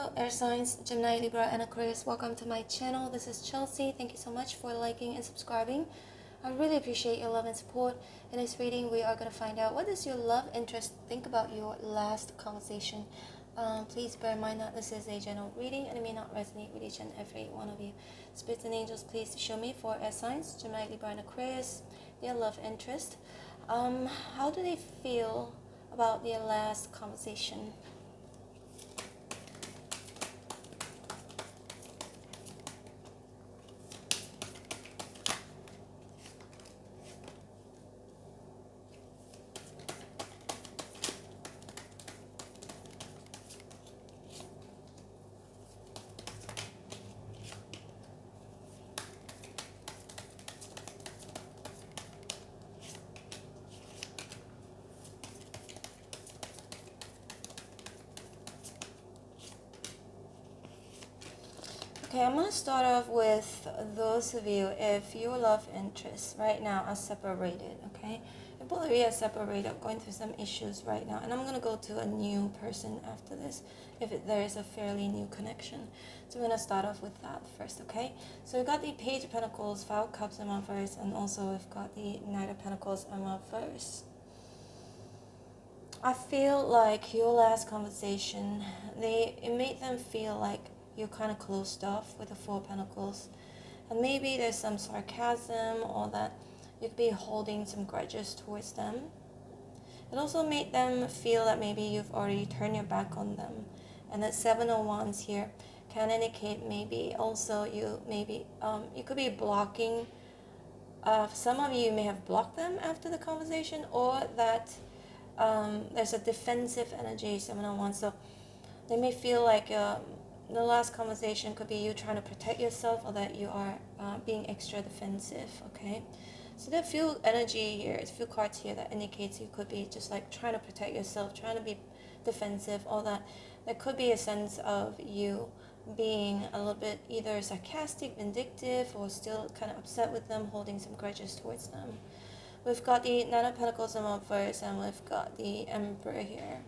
Hello air signs, Gemini, Libra and Aquarius. Welcome to my channel. This is Chelsea. Thank you so much for liking and subscribing. I really appreciate your love and support. In this reading, we are going to find out, what does your love interest think about your last conversation. Please bear in mind that this is a general reading and it may not resonate with each and every one of you. Spirits and angels, please show me for air signs, Gemini, Libra and Aquarius, their love interest. How do they feel about their last conversation? Okay, I'm going to start off with those of you, if your love interests right now are separated, okay? If both of you are separated, going through some issues right now, and I'm going to go to a new person after this, if there is a fairly new connection. So we're going to start off with that first, okay? So we've got the Page of Pentacles, Five of Cups in reverse, and also we've got the Knight of Pentacles in reverse. I feel like your last conversation, it made them feel like you're kind of closed off with the Four of Pentacles. And maybe there's some sarcasm or that you could be holding some grudges towards them. It also made them feel that maybe you've already turned your back on them. And that Seven of Wands here can indicate maybe also you could be blocking. Some of you may have blocked them after the conversation, or that there's a defensive energy, Seven of Wands. So they may feel like the last conversation could be you trying to protect yourself, or that you are being extra defensive, okay? So there are few energy here, there's a few cards here that indicates you could be just like trying to protect yourself, trying to be defensive, all that. There could be a sense of you being a little bit either sarcastic, vindictive, or still kind of upset with them, holding some grudges towards them. We've got the Nine of Pentacles in reverse, and we've got the Emperor here.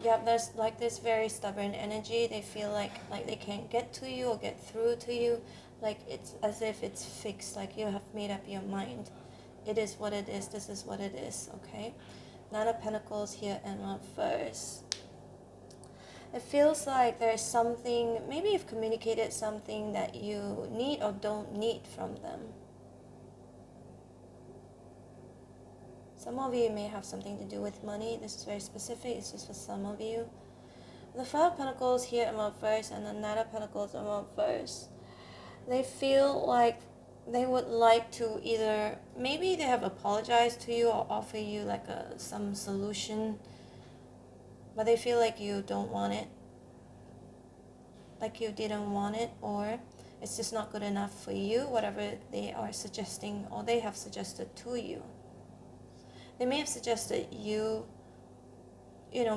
Yeah, there's like this very stubborn energy. They feel like they can't get to you or get through to you. Like it's as if it's fixed, like you have made up your mind. It is what it is, this is what it is, okay? Nine of Pentacles here in reverse. It feels like there's something, maybe you've communicated something that you need or don't need from them. Some of you may have something to do with money. This is very specific. It's just for some of you. The Five of Pentacles here in reverse and the Knight of Pentacles in reverse. They feel like they would like to either, maybe they have apologized to you or offer you like some solution, but they feel like you don't want it. Like you didn't want it, or it's just not good enough for you, whatever they are suggesting or they have suggested to you. They may have suggested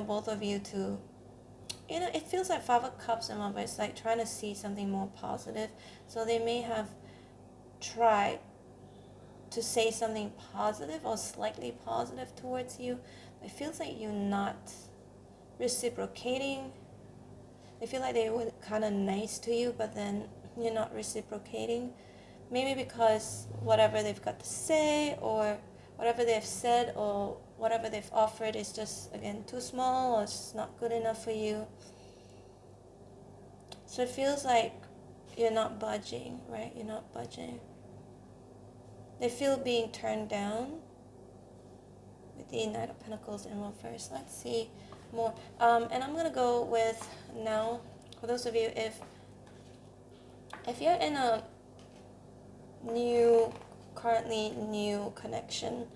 both of you to, it feels like Five of Cups in reverse, it's like trying to see something more positive. So they may have tried to say something positive or slightly positive towards you. It feels like you're not reciprocating. They feel like they were kind of nice to you, but then you're not reciprocating. Maybe because whatever they've got to say, or whatever they've said, or whatever they've offered is just, again, too small, or it's just not good enough for you. So it feels like you're not budging, right? You're not budging. They feel being turned down with the Knight of Pentacles in reverse. Let's see more. And I'm going to go with now, for those of you, if you're in a currently new connection,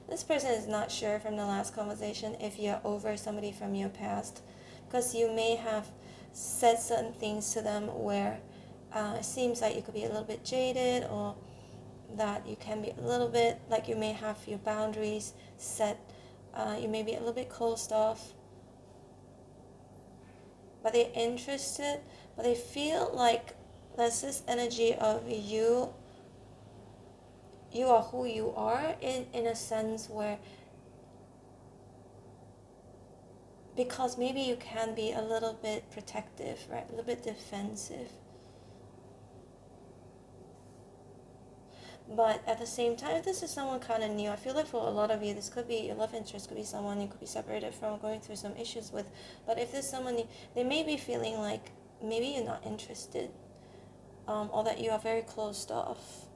this person is not sure from the last conversation if you're over somebody from your past, because you may have said certain things to them where it seems like you could be a little bit jaded, or that you can be a little bit like you may have your boundaries set, you may be a little bit closed off, but they're interested, but they feel like there's this energy of you are who you are, in a sense where because maybe you can be a little bit protective, right? A little bit defensive. But at the same time, if this is someone kind of new, I feel like for a lot of you, this could be your love interest, could be someone you could be separated from, going through some issues with. But if there's someone new, they may be feeling like maybe you're not interested, or that you are very closed off.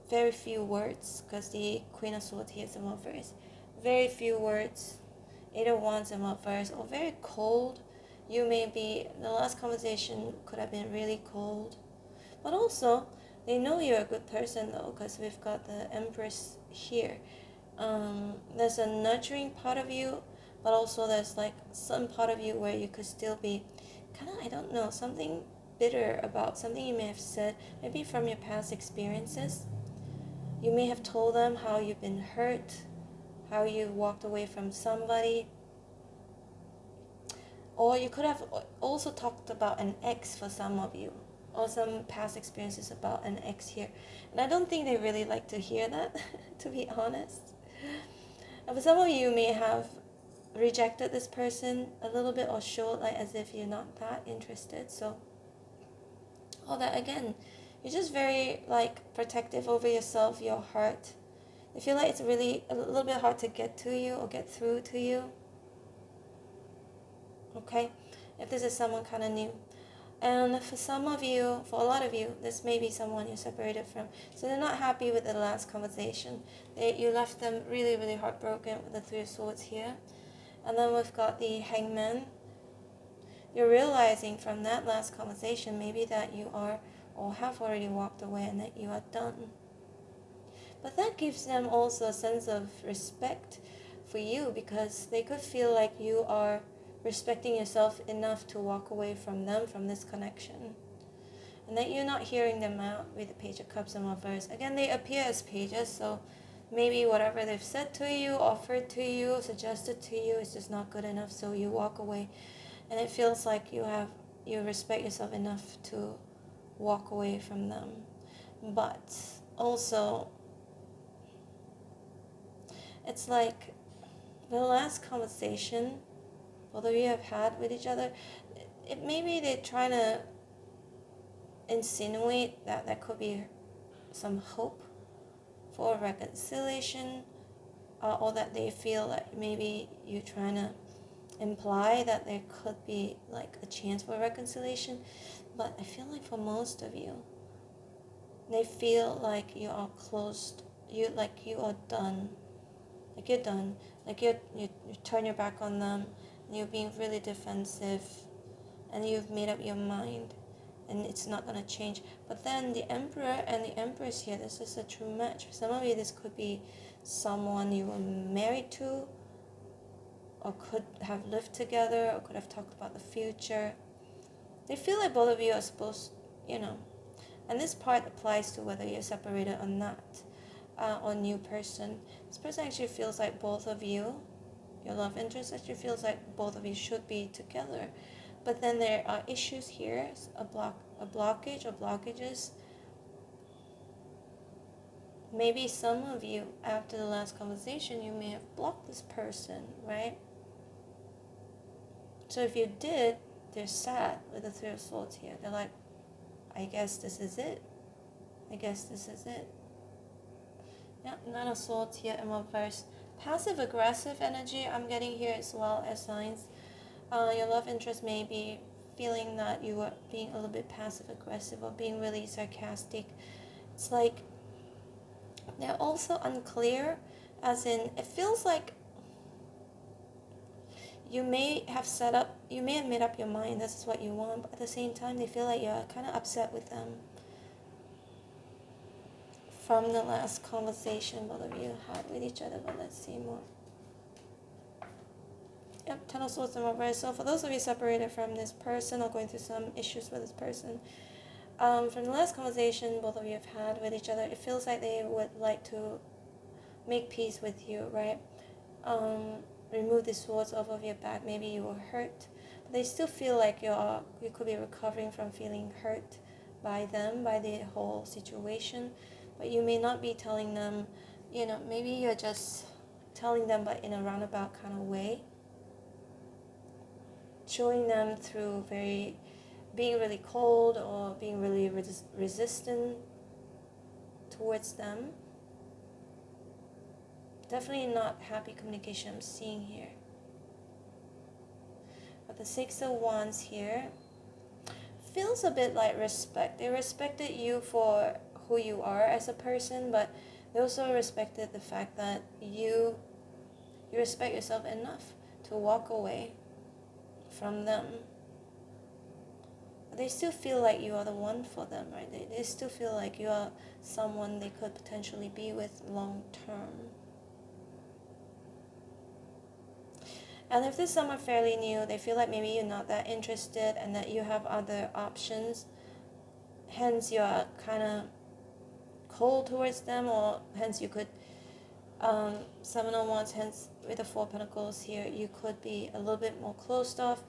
Very few words, because the Queen of Swords here is in reverse. Very few words, Eight of Wands in reverse, or very cold. You may be, the last conversation could have been really cold. But also, they know you're a good person though, because we've got the Empress here. There's a nurturing part of you, but also there's like some part of you where you could still be kind of, I don't know, something bitter about something you may have said, maybe from your past experiences. You may have told them how you've been hurt, how you walked away from somebody. Or you could have also talked about an ex for some of you, or some past experiences about an ex here. And I don't think they really like to hear that, to be honest. And for some of you may have rejected this person a little bit, or showed like as if you're not that interested. So all that again, you're just very like protective over yourself, your heart. I feel like it's really a little bit hard to get to you or get through to you. Okay, if this is someone kind of new. And for some of you, for a lot of you, this may be someone you're separated from. So they're not happy with the last conversation. You left them really, really heartbroken with the Three of Swords here. And then we've got the Hangman. You're realizing from that last conversation maybe that you are or have already walked away and that you are done. But that gives them also a sense of respect for you, because they could feel like you are respecting yourself enough to walk away from them, from this connection. And that you're not hearing them out with the Page of Cups in reverse. Again, they appear as pages, so maybe whatever they've said to you, offered to you, suggested to you is just not good enough, so you walk away. And it feels like you respect yourself enough to walk away from them. But also, it's like the last conversation both of you have had with each other, maybe they're trying to insinuate that there could be some hope for reconciliation, or that they feel that maybe you're trying to imply that there could be like a chance for reconciliation. But I feel like for most of you, they feel like you are closed, you are done, like you're done, like you turn your back on them, and you're being really defensive, and you've made up your mind, and it's not going to change. But then the Emperor and the Empress here, this is a true match. For some of you, this could be someone you were married to, or could have lived together, or could have talked about the future. They feel like both of you are supposed, and this part applies to whether you're separated or not, or new person. This person actually feels like both of you, your love interest actually feels like both of you should be together. But then there are issues here, a blockage or blockages. Maybe some of you, after the last conversation, you may have blocked this person, right? So if you did, they're sad with the Three of Swords here. They're like, I guess this is it. I guess this is it. Yeah, Nine of Swords here in reverse. Passive-aggressive energy I'm getting here as well as signs. Your love interest may be feeling that you are being a little bit passive-aggressive or being really sarcastic. It's like they're also unclear, as in it feels like you may have made up your mind, this is what you want, but at the same time they feel like you're kind of upset with them from the last conversation both of you had with each other. But let's see more. Yep, Ten of Swords in reverse. So for those of you separated from this person or going through some issues with this person, from the last conversation both of you have had with each other, it feels like they would like to make peace with you, right? Remove the swords off of your back. Maybe you were hurt, but they still feel like you could be recovering from feeling hurt by them, by the whole situation. But you may not be telling them, maybe you're just telling them, but in a roundabout kind of way. showing them through being really cold or being really resistant towards them. Definitely not happy communication I'm seeing here. But the Six of Wands here feels a bit like respect. They respected you for who you are as a person, but they also respected the fact that you respect yourself enough to walk away from them. But they still feel like you are the one for them, right? They still feel like you are someone they could potentially be with long term. And if this is someone fairly new, they feel like maybe you're not that interested and that you have other options. Hence, you're kind of cold towards them, or hence you could, Seven of Wands, hence with the Four of Pentacles here, you could be a little bit more closed off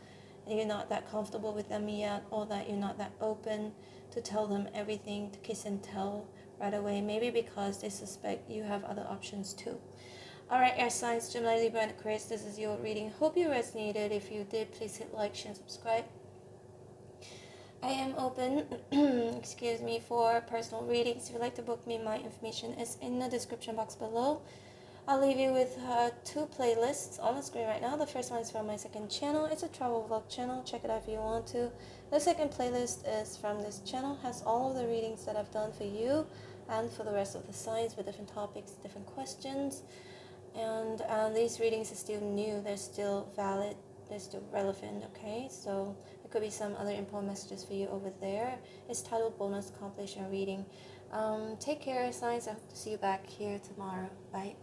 and you're not that comfortable with them yet, or that you're not that open to tell them everything, to kiss and tell right away. Maybe because they suspect you have other options too. Alright, air signs, Gemini, Libra, and Aquarius, this is your reading. Hope you resonated. If you did, please hit like, share, and subscribe. I am open, excuse me, for personal readings. If you'd like to book me, my information is in the description box below. I'll leave you with two playlists on the screen right now. The first one is from my second channel. It's a travel vlog channel. Check it out if you want to. The second playlist is from this channel. Has all of the readings that I've done for you and for the rest of the signs with different topics, different questions. And these readings are still new. They're still valid. They're still relevant, okay? So there could be some other important messages for you over there. It's titled Bonus Completion Reading. Take care, signs. I hope to see you back here tomorrow. Bye.